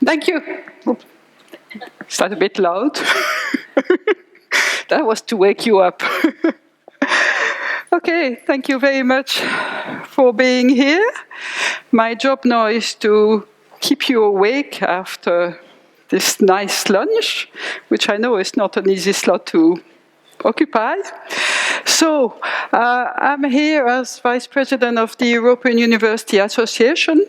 Thank you. Is that a bit loud? That was to wake you up. Okay, thank you very much for being here. My job now is to keep you awake after this nice lunch, which I know is not an easy slot to occupy. So, I'm here as Vice President of the European University Association,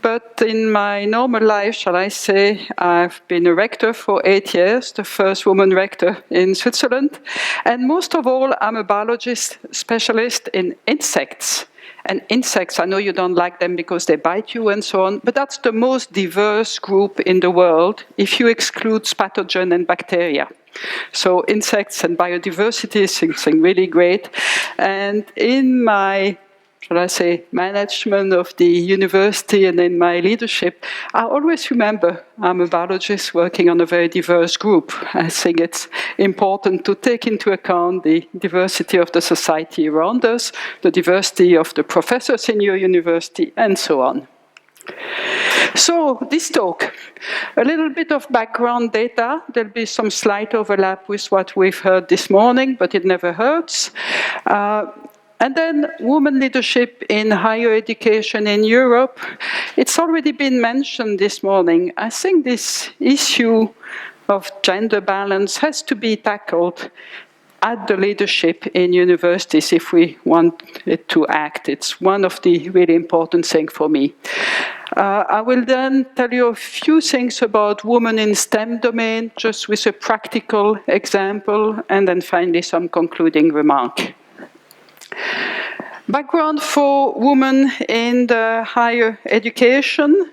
but in my normal life, shall I say, I've been a rector for 8 years, the first woman rector in Switzerland, and most of all, I'm a biologist specialist in insects. And insects, I know you don't like them because they bite you and so on, but that's the most diverse group in the world if you exclude pathogen and bacteria. So insects and biodiversity is something really great. And in my, shall I say, management of the university and in my leadership, I always remember I'm a biologist working on a very diverse group. I think it's important to take into account the diversity of the society around us, the diversity of the professors in your university, and so on. So, this talk, a little bit of background data. There'll be some slight overlap with what we've heard this morning, but it never hurts. And then women leadership in higher education in Europe. It's already been mentioned this morning. I think this issue of gender balance has to be tackled at the leadership in universities if we want it to act. It's one of the really important things for me. I will then tell you a few things about women in STEM domain, just with a practical example, and then finally some concluding remark. Background for women in the higher education.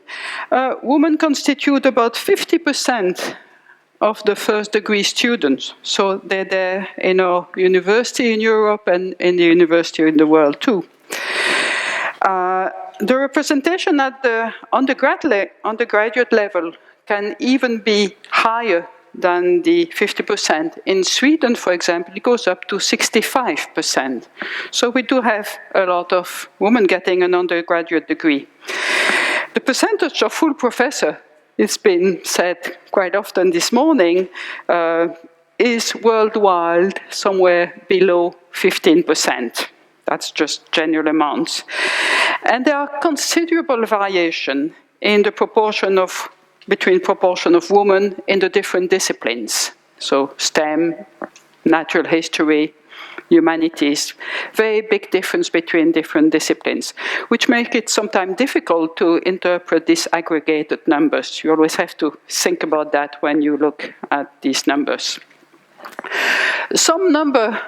Women constitute about 50% of the first degree students. So they're there in our university in Europe and in the university in the world too. The representation at the undergraduate level can even be higher than the 50%. In Sweden, for example, it goes up to 65%. So we do have a lot of women getting an undergraduate degree. The percentage of full professor, it's been said quite often this morning, is worldwide somewhere below 15%. That's just general amounts. And there are considerable variation in the proportion of women in the different disciplines. So STEM, natural history, humanities, very big difference between different disciplines, which make it sometimes difficult to interpret these aggregated numbers. You always have to think about that when you look at these numbers. Some number,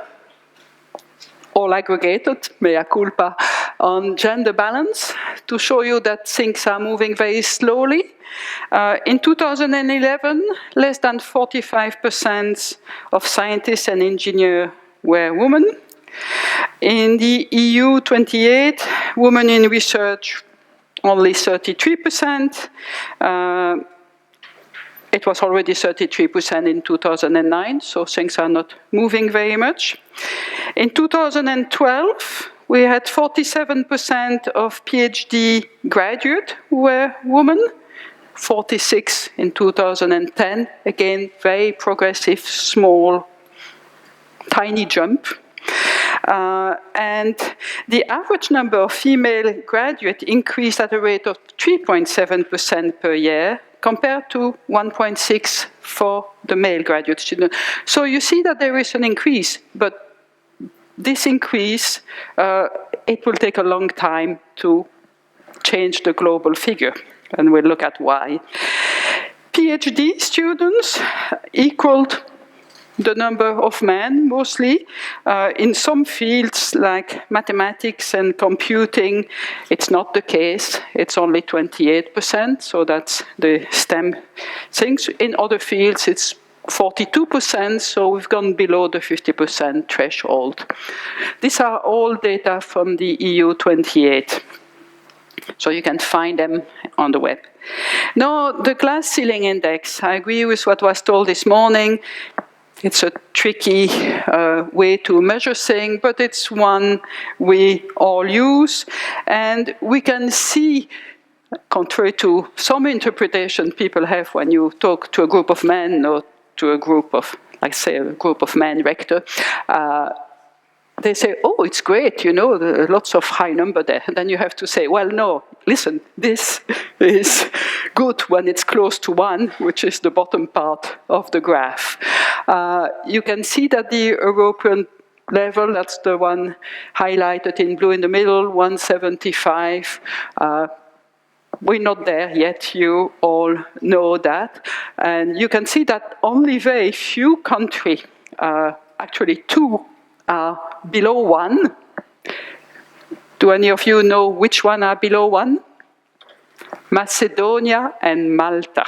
all aggregated, mea culpa, on gender balance to show you that things are moving very slowly. In 2011, less than 45% of scientists and engineers were women. In the EU 28, women in research, only 33%. It was already 33% in 2009, so things are not moving very much. In 2012, we had 47% of PhD graduates who were women, 46 in 2010. Again, very progressive, small, tiny jump. And the average number of female graduates increased at a rate of 3.7% per year, compared to 1.6 for the male graduate student. So you see that there is an increase, but this increase, it will take a long time to change the global figure, and we'll look at why. PhD students equaled the number of men, mostly. In some fields, like mathematics and computing, it's not the case. It's only 28%, so that's the STEM things. In other fields, it's 42%, so we've gone below the 50% threshold. These are all data from the EU 28. So you can find them on the web. Now, the glass ceiling index, I agree with what was told this morning. It's a tricky way to measure things, but it's one we all use. And we can see, contrary to some interpretation people have when you talk to a group of men or to a group of, like say, a group of men rector, they say, oh, it's great, you know, there are lots of high number there. And then you have to say, well, no, listen, this is good when it's close to 1, which is the bottom part of the graph. You can see that the European level, that's the one highlighted in blue in the middle, 175. We're not there yet, you all know that. And you can see that only very few countries, actually 2, are below 1. Do any of you know which one are below 1? Macedonia and Malta.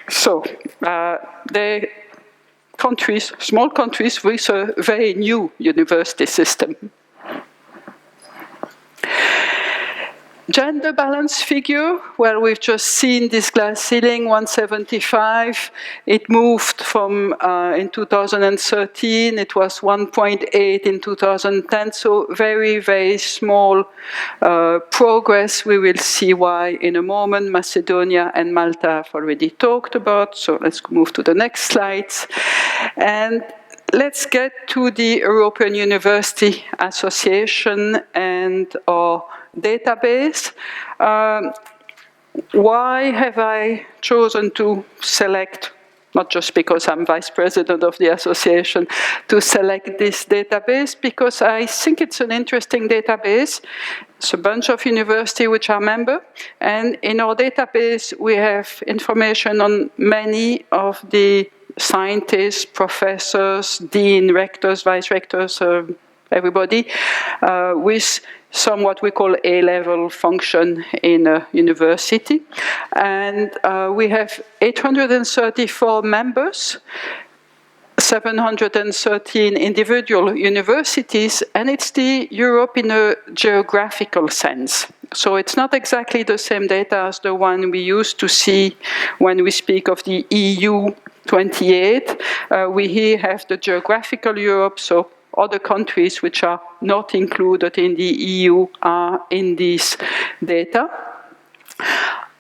So, they're countries, small countries with a very new university system. Gender balance figure, well, we've just seen this glass ceiling, 175. It moved from, in 2013, it was 1.8 in 2010, so very, very small progress. We will see why in a moment. Macedonia and Malta I've already talked about, so let's move to the next slides. And let's get to the European University Association and our database. Why have I chosen to select, not just because I'm vice president of the association, to select this database? Because I think it's an interesting database. It's a bunch of universities which are members, and in our database we have information on many of the scientists, professors, dean, rectors, vice rectors, everybody, with some what we call A-level function in a university. And we have 834 members, 713 individual universities, and it's the Europe in a geographical sense. So it's not exactly the same data as the one we used to see when we speak of the EU 28. We here have the geographical Europe, so other countries which are not included in the EU are in this data.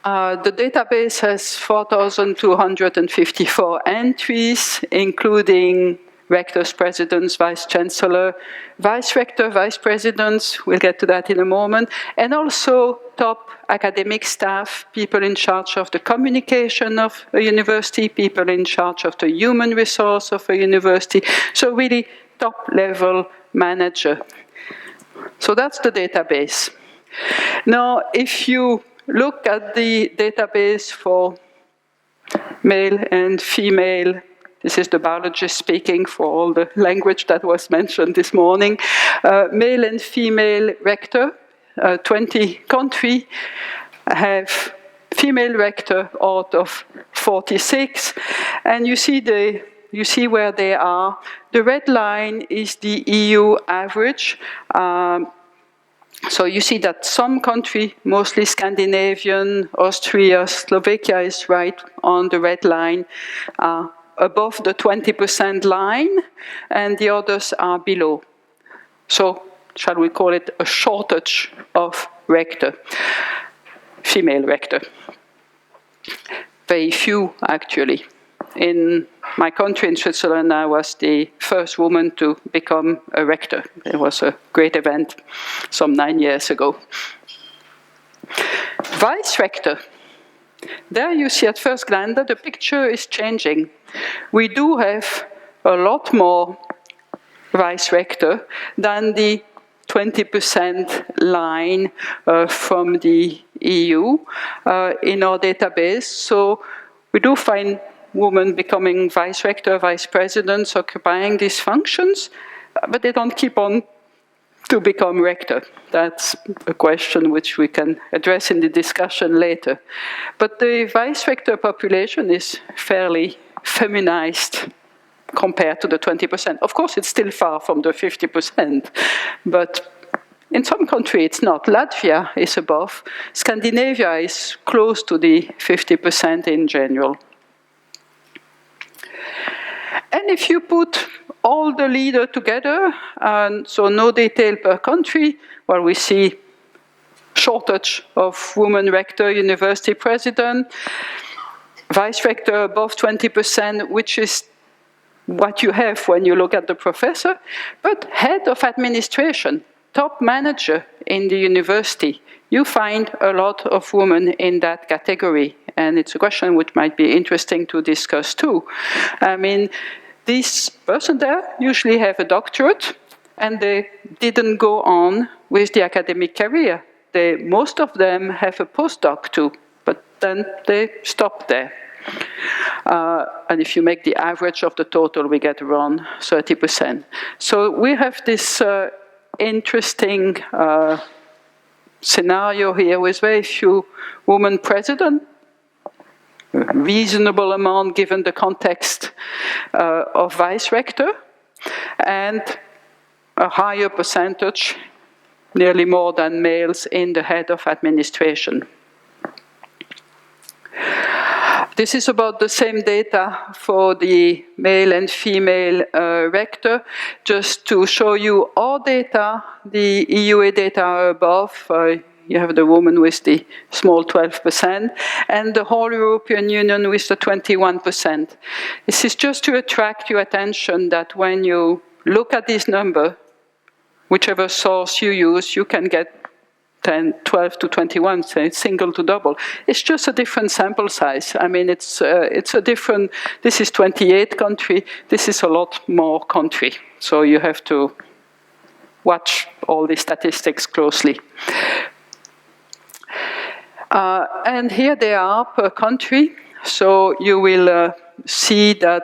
The database has 4,254 entries, including rectors, presidents, vice-chancellor, vice-rector, vice-presidents, we'll get to that in a moment, and also top academic staff, people in charge of the communication of a university, people in charge of the human resource of a university, so really top-level manager. So that's the database. Now, if you look at the database for male and female, this is the biologist speaking for all the language that was mentioned this morning, male and female rector, 20 countries have female rector out of 46, and you see where they are. The red line is the EU average. So you see that some country, mostly Scandinavian, Austria, Slovakia is right on the red line, above the 20% line, and the others are below. So shall we call it a shortage of rector, female rector? Very few, actually. In my country, in Switzerland, I was the first woman to become a rector. It was a great event some 9 years ago. Vice rector. There you see at first glance that the picture is changing. We do have a lot more vice rector than the 20% line from the EU in our database. So we do find women becoming vice rector, vice presidents, occupying these functions, but they don't keep on to become rector. That's a question which we can address in the discussion later. But the vice rector population is fairly feminized compared to the 20%. Of course, it's still far from the 50%, but in some countries it's not. Latvia is above. Scandinavia is close to the 50% in general. And if you put all the leaders together, so no detail per country, well, we see shortage of women rector, university president, vice rector above 20%, which is what you have when you look at the professor, but head of administration, top manager in the university, you find a lot of women in that category. And it's a question which might be interesting to discuss too. I mean, these persons there usually have a doctorate, and they didn't go on with the academic career. Most of them have a postdoc too, but then they stop there. And if you make the average of the total, we get around 30%. So we have this interesting scenario here with very few women president, a reasonable amount given the context of vice rector, and a higher percentage, nearly more than males, in the head of administration. This is about the same data for the male and female rector. Just to show you our data, the EUA data are above. You have the woman with the small 12%, and the whole European Union with the 21%. This is just to attract your attention that when you look at this number, whichever source you use, you can get 10, 12 to 21, say single to double. It's just a different sample size. I mean, it's a different, this is 28 country, this is a lot more country. So you have to watch all the statistics closely. And here they are per country. So you will see that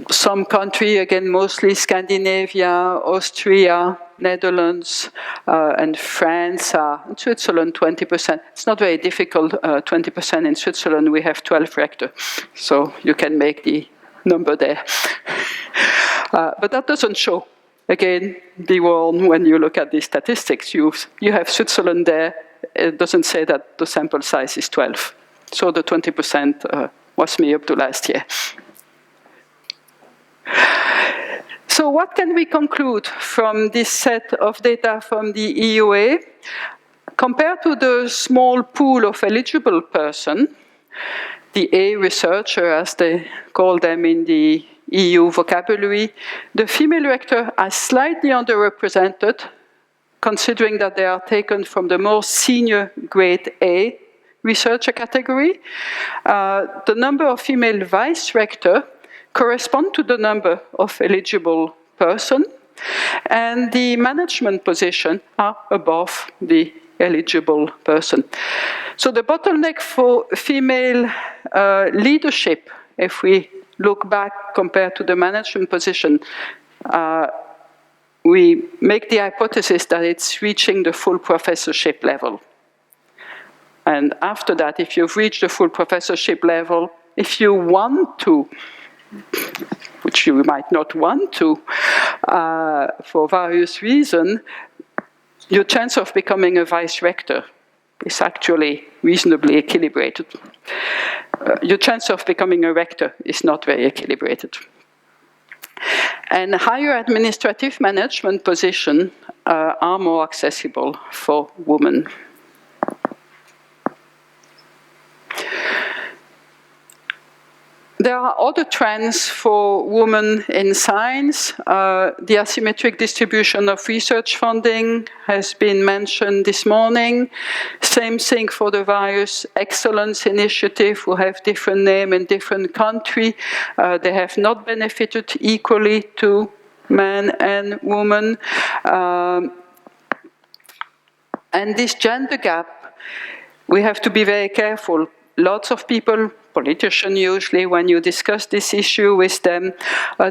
some country, again, mostly Scandinavia, Austria, Netherlands, and France, in Switzerland, 20%. It's not very difficult, 20% in Switzerland, we have 12 rector. So you can make the number there. But that doesn't show. Again, be warned when you look at the statistics. You have Switzerland there. It doesn't say that the sample size is 12. So the 20% was me up to last year. So what can we conclude from this set of data from the EUA? Compared to the small pool of eligible persons, the A researcher, as they call them in the EU vocabulary, the female rector are slightly underrepresented, considering that they are taken from the more senior grade A researcher category. The number of female vice rector correspond to the number of eligible persons, and the management position are above the eligible person. So the bottleneck for female leadership, if we look back compared to the management position, we make the hypothesis that it's reaching the full professorship level. And after that, if you've reached the full professorship level, if you want to, which you might not want to, for various reasons, your chance of becoming a vice rector is actually reasonably equilibrated. Your chance of becoming a rector is not very equilibrated. And higher administrative management positions are more accessible for women. There are other trends for women in science. The asymmetric distribution of research funding has been mentioned this morning. Same thing for the various excellence initiatives who have different name in different countries. They have not benefited equally to men and women. And this gender gap, we have to be very careful. Lots of people, politicians usually, when you discuss this issue with them,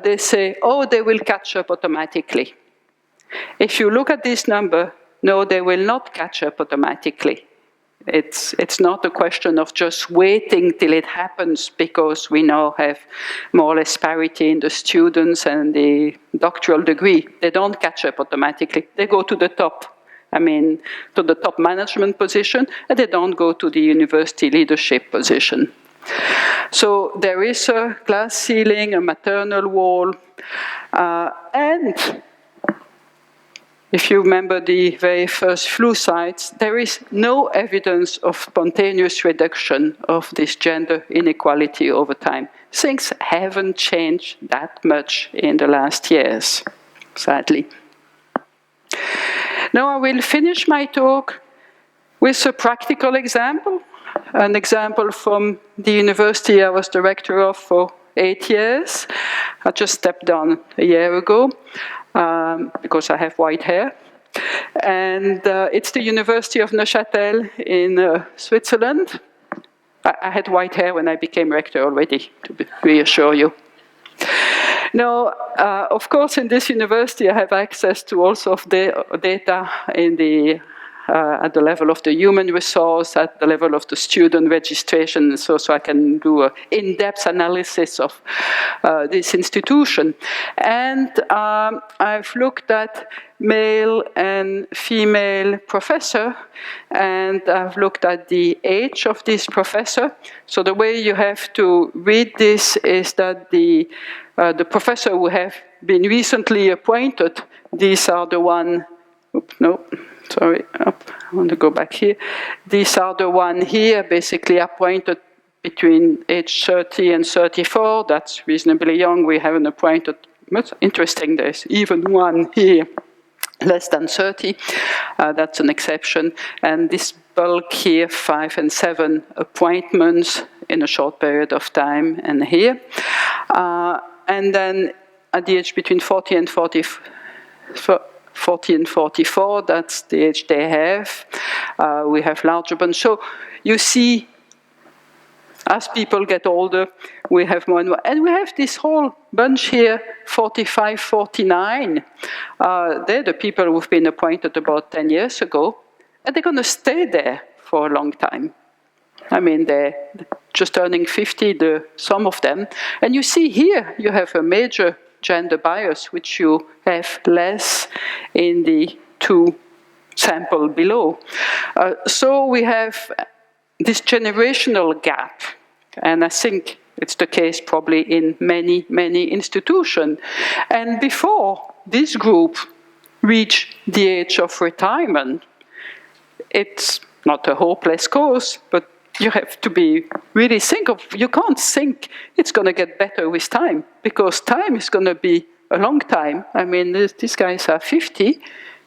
they say, oh, they will catch up automatically. If you look at this number, no, they will not catch up automatically. It's not a question of just waiting till it happens because we now have more or less parity in the students and the doctoral degree. They don't catch up automatically. They go to the top. I mean, to the top management position, and they don't go to the university leadership position. So there is a glass ceiling, a maternal wall, and if you remember the very first flu sites, there is no evidence of spontaneous reduction of this gender inequality over time. Things haven't changed that much in the last years, sadly. Now I will finish my talk with a practical example, an example from the university I was director of for 8 years. I just stepped down a year ago because I have white hair. And it's the University of Neuchâtel in Switzerland. I had white hair when I became rector already, to reassure you. Now, of course, in this university, I have access to all sorts of data in the at the level of the human resource, at the level of the student registration, so I can do an in-depth analysis of this institution. And I've looked at male and female professor, and I've looked at the age of this professor. So the way you have to read this is that the professor who have been recently appointed, these are the one, I want to go back here. These are the one here, basically appointed between age 30 and 34. That's reasonably young. We haven't appointed, but interesting, there's even one here, less than 30. That's an exception. And this bulk here, 5 and 7 appointments in a short period of time, and here. And then at the age between 40 and 44, that's the age they have. We have larger bunch. So you see, as people get older, we have more and more. And we have this whole bunch here, 45, 49. They're the people who've been appointed about 10 years ago, and they're going to stay there for a long time. I mean, they're just turning 50, some of them. And you see here, you have a major gender bias, which you have less in the 2 sample below. So we have this generational gap, and I think it's the case probably in many, many institutions. And before this group reach the age of retirement, it's not a hopeless cause, but you have to be really you can't think it's going to get better with time, because time is going to be a long time. I mean, these guys are 50,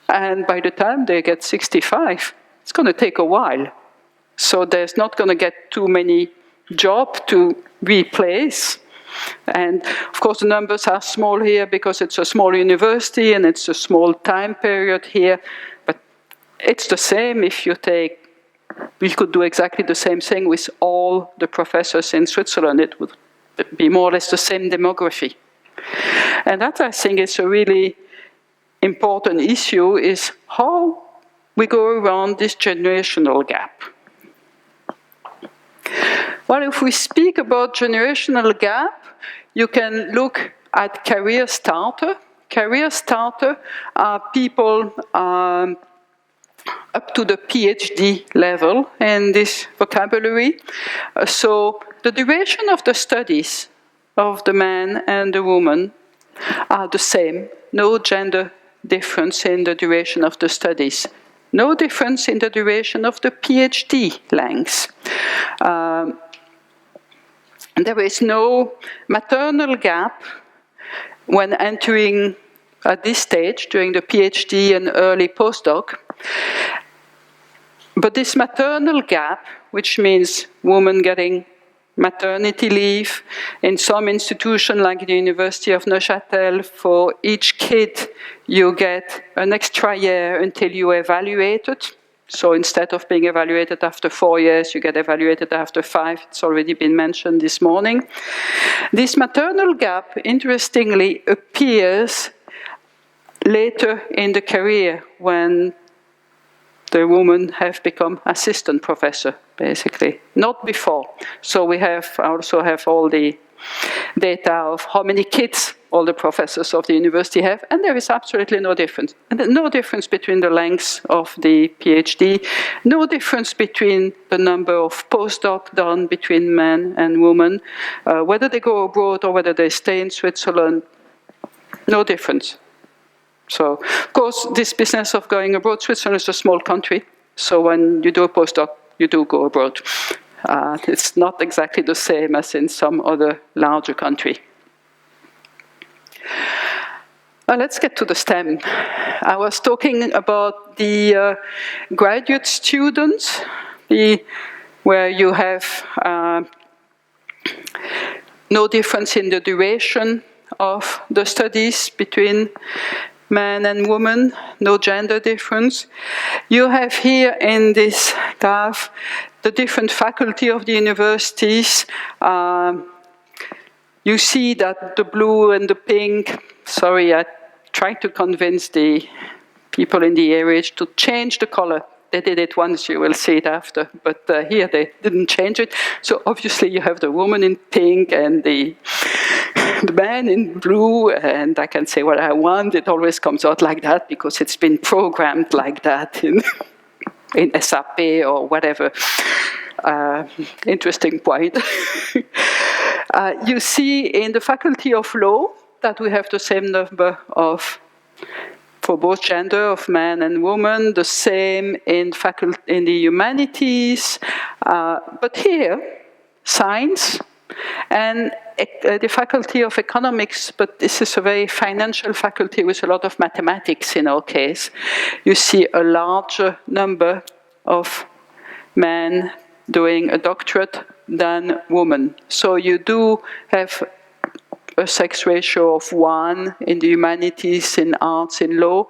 and by the time they get 65, it's going to take a while. So there's not going to get too many jobs to replace. And of course, the numbers are small here because it's a small university and it's a small time period here. But it's the same if you take. We could do exactly the same thing with all the professors in Switzerland. It would be more or less the same demography. And that, I think, is a really important issue, is how we go around this generational gap. Well, if we speak about generational gap, you can look at career starter. Career starter are people up to the PhD level in this vocabulary. So the duration of the studies of the man and the woman are the same. No gender difference in the duration of the studies. No difference in the duration of the PhD length. There is no maternal gap when entering at this stage during the PhD and early postdoc. But this maternal gap, which means women getting maternity leave, in some institution like the University of Neuchâtel, for each kid you get an extra year until you are evaluated. So instead of being evaluated after 4 years, you get evaluated after 5. It's already been mentioned this morning. This maternal gap, interestingly, appears later in the career when the women have become assistant professor, basically, not before. So we also have all the data of how many kids all the professors of the university have, and there is absolutely no difference. And no difference between the length of the PhD, no difference between the number of postdocs done between men and women, whether they go abroad or whether they stay in Switzerland, no difference. So, of course, this business of going abroad, Switzerland is a small country, so when you do a postdoc, you do go abroad. It's not exactly the same as in some other larger country. Let's get to the STEM. I was talking about the graduate students, where you have no difference in the duration of the studies between men and women, no gender difference. You have here in this graph the different faculty of the universities. You see that the blue and the pink, sorry, I tried to convince the people in the area to change the color. They did it once, you will see it after, but here they didn't change it. So obviously you have the woman in pink and the man in blue, and I can say what I want. It always comes out like that because it's been programmed like that in SAP or whatever. Interesting point. You see in the Faculty of Law that we have the same number of, for both gender, of men and women, the same in the humanities, but here, science, and the Faculty of Economics, but this is a very financial faculty with a lot of mathematics in our case. You see a larger number of men doing a doctorate than women. So you do have a sex ratio of 1 in the humanities, in arts, in law,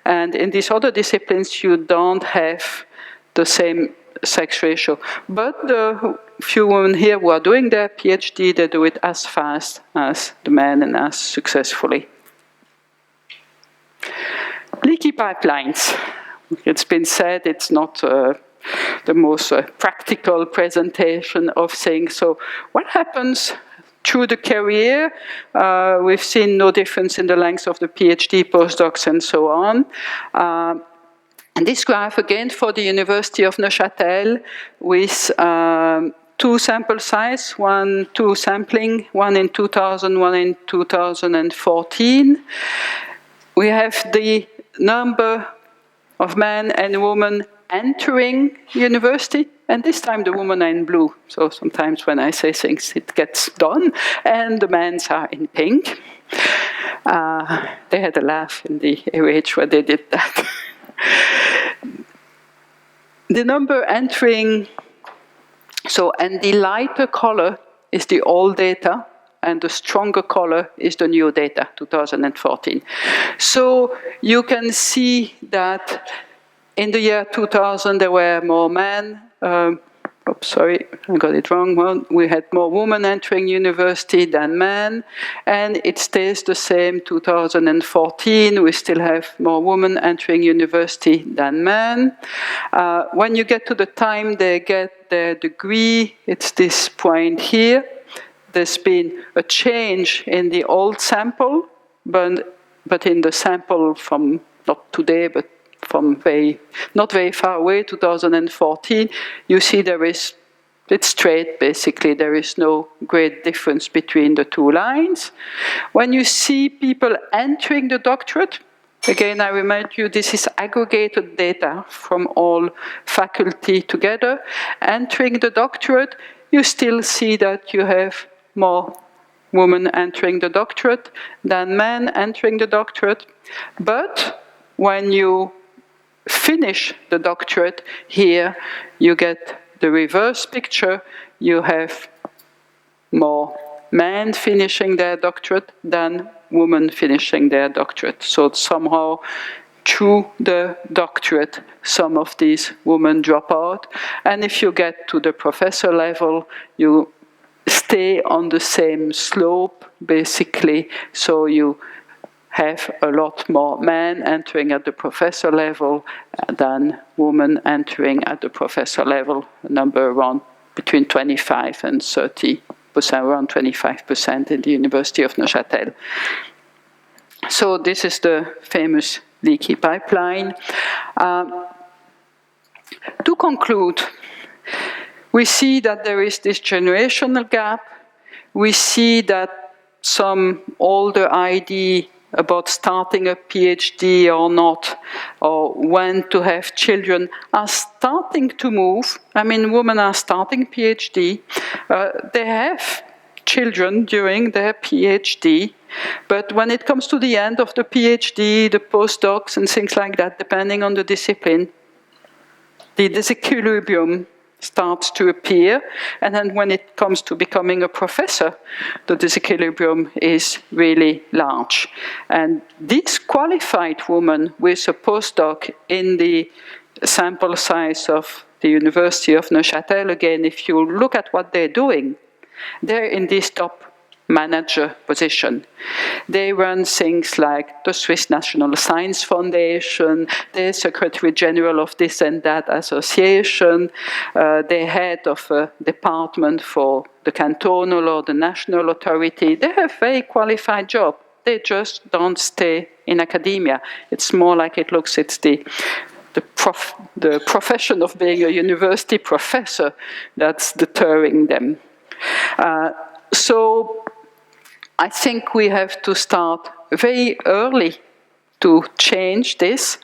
and in these other disciplines you don't have the same sex ratio. But the few women here who are doing their PhD, they do it as fast as the men and as successfully. Leaky pipelines. It's been said it's not the most practical presentation of things. So what happens through the career? We've seen no difference in the length of the PhD, postdocs, and so on. And this graph, again, for the University of Neuchâtel, with 2 sample size, two sampling, one in 2000, one in 2014. We have the number of men and women entering university, and this time the women are in blue. So sometimes when I say things, it gets done, and the men are in pink. They had a laugh in the AOH where they did that. The number entering, and the lighter color is the old data, and the stronger color is the new data, 2014. So you can see that in the year 2000, there were more men. Sorry, I got it wrong. Well, we had more women entering university than men, and it stays the same. 2014, we still have more women entering university than men. When you get to the time they get their degree, it's this point here. There's been a change in the old sample, but in the sample from not today, but from not very far away, 2014, you see it's straight, basically. There is no great difference between the two lines. When you see people entering the doctorate, again, I remind you, this is aggregated data from all faculty together. Entering the doctorate, you still see that you have more women entering the doctorate than men entering the doctorate. But when you finish the doctorate, here you get the reverse picture. You have more men finishing their doctorate than women finishing their doctorate. So somehow, through the doctorate, some of these women drop out. And if you get to the professor level, you stay on the same slope, basically. So you have a lot more men entering at the professor level than women entering at the professor level, a number around between 25 and 30 around 25% in the University of Neuchâtel. So this is the famous leaky pipeline. To conclude, we see that there is this generational gap. We see that some older idea about starting a PhD or not, or when to have children, are starting to move. I mean, women are starting PhD. They have children during their PhD, but when it comes to the end of the PhD, the postdocs and things like that, depending on the discipline, the disequilibrium starts to appear, and then when it comes to becoming a professor, the disequilibrium is really large. And these qualified women with a postdoc in the sample size of the University of Neuchâtel, again, if you look at what they're doing, they're in this top manager position. They run things like the Swiss National Science Foundation, they're Secretary General of this and that association, they're head of a department for the cantonal or the national authority. They have a very qualified job. They just don't stay in academia. It's more like it looks, it's the profession of being a university professor that's deterring them. So I think we have to start very early to change this.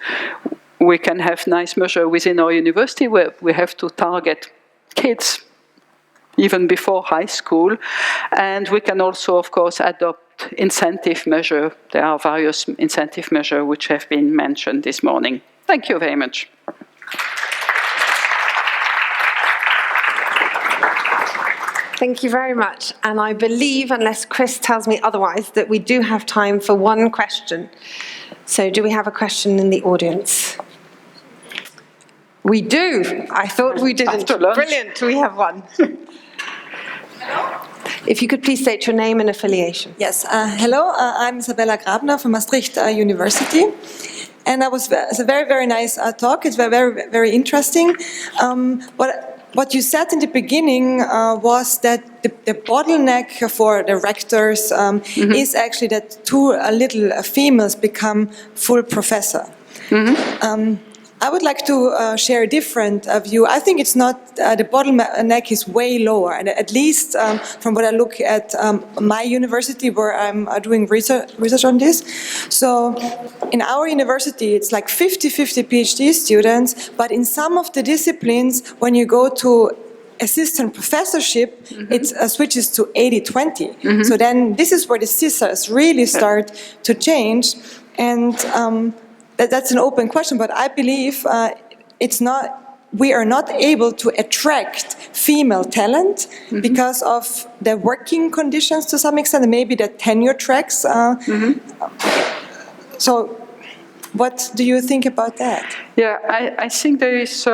We can have nice measures within our university where we have to target kids even before high school. And we can also, of course, adopt incentive measures. There are various incentive measures which have been mentioned this morning. Thank you very much. Thank you very much. And I believe, unless Chris tells me otherwise, that we do have time for one question. So do we have a question in the audience? We do. I thought we didn't. Brilliant, we have one. If you could please state your name and affiliation. Yes, hello, I'm Isabella Grabner from Maastricht University. And it's a very, very nice talk. It's very, very, very interesting. What you said in the beginning was that the bottleneck for the rectors is actually that two little females become full professor. I would like to share a different view. I think it's not, the bottleneck is way lower, and at least from what I look at my university where I'm doing research on this. So in our university, it's like 50-50 PhD students, but in some of the disciplines, when you go to assistant professorship, it switches to 80-20. So then this is where the scissors really start to change, and that's an open question, but I believe we are not able to attract female talent because of the working conditions to some extent, and maybe the tenure tracks. So what do you think about that? Yeah, I think there's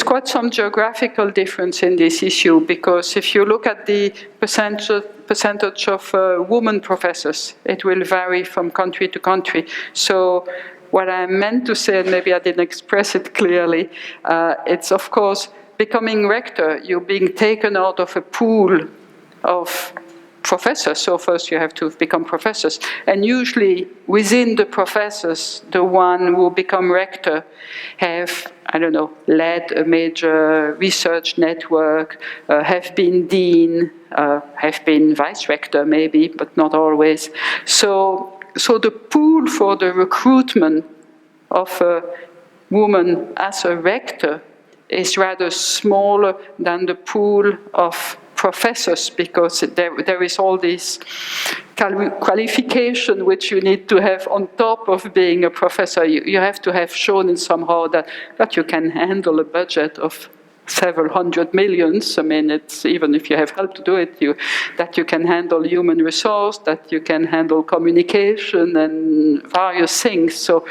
quite some geographical difference in this issue, because if you look at the percentage of women professors, it will vary from country to country. So what I meant to say, and maybe I didn't express it clearly, it's of course becoming rector, you're being taken out of a pool of professors. So first you have to become professors, and usually within the professors, the one who become rector have, I don't know, led a major research network, have been dean, have been vice rector maybe, but not always. So the pool for the recruitment of a woman as a rector is rather smaller than the pool of professors, because there is all this qualification which you need to have on top of being a professor. You have to have shown in somehow that you can handle a budget of several hundred millions. I mean, it's even if you have help to do it, that you can handle human resource, that you can handle communication and various things. So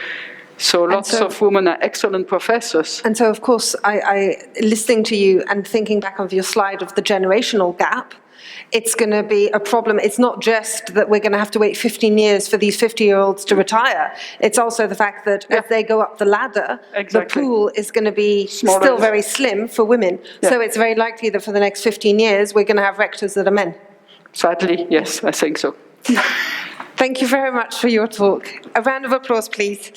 So lots of women are excellent professors. And so, of course, listening to you and thinking back of your slide of the generational gap, it's going to be a problem. It's not just that we're going to have to wait 15 years for these 50-year-olds to retire. It's also the fact that as they go up the ladder, the pool is going to be still very slim for women. So it's very likely that for the next 15 years, we're going to have rectors that are men. Sadly, yes, I think so. Thank you very much for your talk. A round of applause, please.